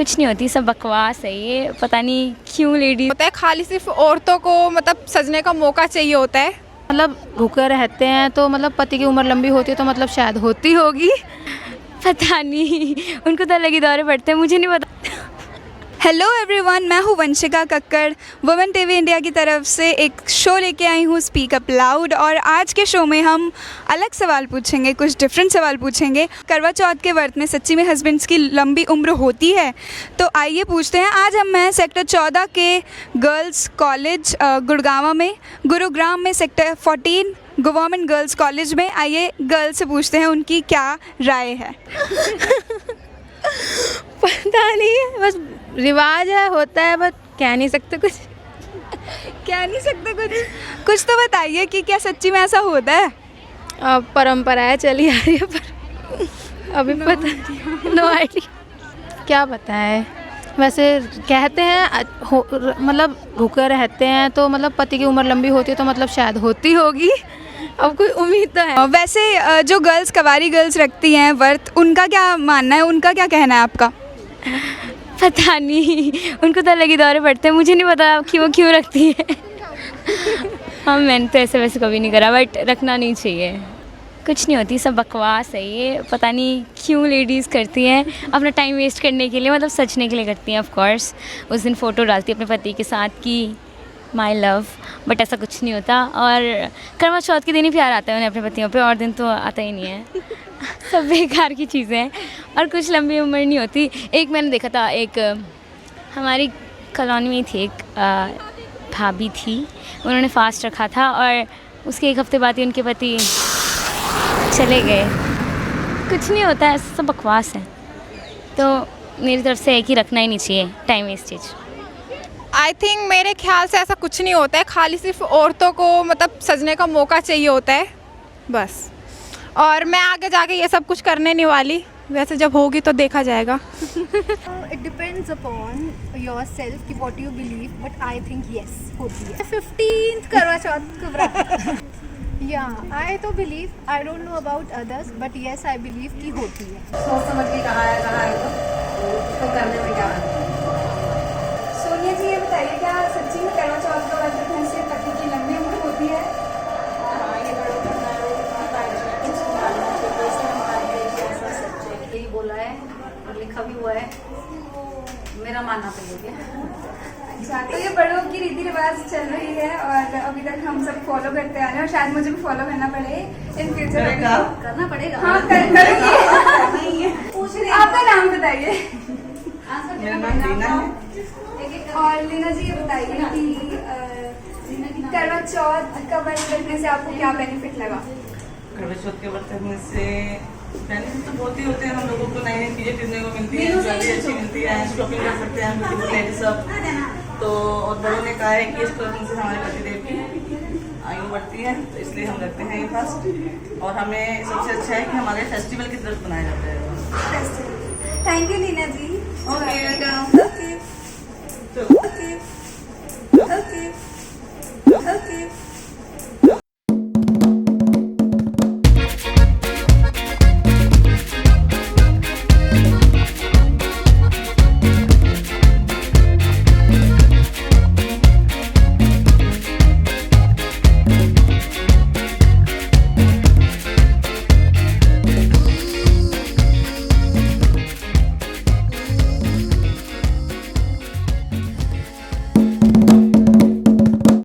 कुछ नहीं होती, सब बकवास है ये, पता नहीं क्यों लेडीज होता है, खाली सिर्फ औरतों को मतलब सजने का मौका चाहिए होता है। मतलब भूखे रहते हैं तो मतलब पति की उम्र लंबी होती है तो मतलब शायद होती होगी। पता नहीं, उनको तो अलग ही दौरे पड़ते हैं, मुझे नहीं पता। हेलो एवरीवन, मैं हूँ Vanshika Kakkar. Women TV India की तरफ से एक शो लेके आई हूँ, स्पीक अप लाउड। और आज के शो में हम अलग सवाल पूछेंगे, कुछ डिफरेंट सवाल पूछेंगे। करवा चौथ के व्रत में सच्ची में हस्बैंड्स की लंबी उम्र होती है? तो आइए पूछते हैं। आज मैं सेक्टर 14 के गर्ल्स कॉलेज गुरुग्राम में सेक्टर 14 गवर्नमेंट गर्ल्स कॉलेज में। आइए गर्ल्स से पूछते हैं उनकी क्या राय है। पता नहीं, बस रिवाज है, होता है, बट कह नहीं सकते कुछ। कह नहीं सकते कुछ तो बताइए कि क्या सच्ची में ऐसा होता है? परंपराएं चली आ रही है पर अभी पता नो आइडिया, क्या पता है। वैसे कहते हैं मतलब भूखे रहते हैं तो मतलब पति की उम्र लंबी होती है तो मतलब शायद होती होगी। अब कोई उम्मीद तो है। वैसे जो गर्ल्स कवारी गर्ल्स रखती हैं व्रत, उनका क्या मानना है, उनका क्या कहना है आपका? पता नहीं, उनको तो अलग ही दौरे पड़ते हैं, मुझे नहीं पता कि वो क्यों रखती है। हाँ, मैंने तो ऐसे वैसे कभी नहीं करा, बट रखना नहीं चाहिए। कुछ नहीं होती, सब बकवास है ये, पता नहीं क्यों लेडीज़ करती हैं, अपना टाइम वेस्ट करने के लिए, मतलब सचने के लिए करती हैं। ऑफ कोर्स उस दिन फ़ोटो डालती है अपने पति के साथ कि माई लव, बट ऐसा कुछ नहीं होता। और करवा चौथ के दिन ही प्यार आता है उन्हें अपने पतियों पे, और दिन तो आता ही नहीं है। सब बेकार की चीज़ें हैं और कुछ लंबी उम्र नहीं होती। एक मैंने देखा था, एक हमारी कॉलोनी में थी, एक भाभी थी, उन्होंने फास्ट रखा था और उसके एक हफ्ते बाद ही उनके पति चले गए। कुछ नहीं होता है, सब बकवास है। तो मेरी तरफ से है कि रखना ही नहीं चाहिए, टाइम वेस्टेज। आई थिंक मेरे ख्याल से ऐसा कुछ नहीं होता है, खाली सिर्फ औरतों को मतलब सजने का मौका चाहिए होता है बस। और मैं आगे जाके ये सब कुछ करने नहीं वाली, वैसे जब होगी तो देखा जाएगा। It depends upon yourself कि what you believe, but I think yes होती है। 15th करवा चौथ को व्रत। Yeah, I तो believe, I don't know about others, but yes I believe कि होती है। सोच समझ के कहा है तो करने में क्या है। सोनिया जी, ये बताइए, क्या सच्ची में करवा चौथ का व्रत रखने से पति की लंबी उम्र होती है? यही बोला है और लिखा भी हुआ है, मेरा मानना तो यही है। अच्छा, तो ये बड़ों की रीति रिवाज चल रही है और अभी तक हम सब फॉलो करते आ रहे हैं और शायद मुझे भी फॉलो करना पड़े इन फ्यूचर। करना पड़ेगा। हाँ, करूँगी। आपका नाम बताइए। मेरा नाम लीना है। और लीना जी, ये बताइए कि करवा चौथ का व्रत रखने से आपको क्या बेनिफिट लगा? करवा चौथ के व्रत रखने से बेनिफिट तो बहुत ही होते हैं। हम लोगों को नई नई चीज़ें खरीदने को मिलती है, ज्वेलरी अच्छी मिलती है, शॉपिंग कर सकते हैं हम लेडीज सब। तो और बड़ों ने कहा है कि इसको रखने से हमारे पतिदेव की आयु बढ़ती है, तो इसलिए हम रखते हैं ये फास्ट। और हमें सबसे अच्छा है कि हमारे फेस्टिवल की तरफ बनाया जाता है। Thank you Leena ji. Okay.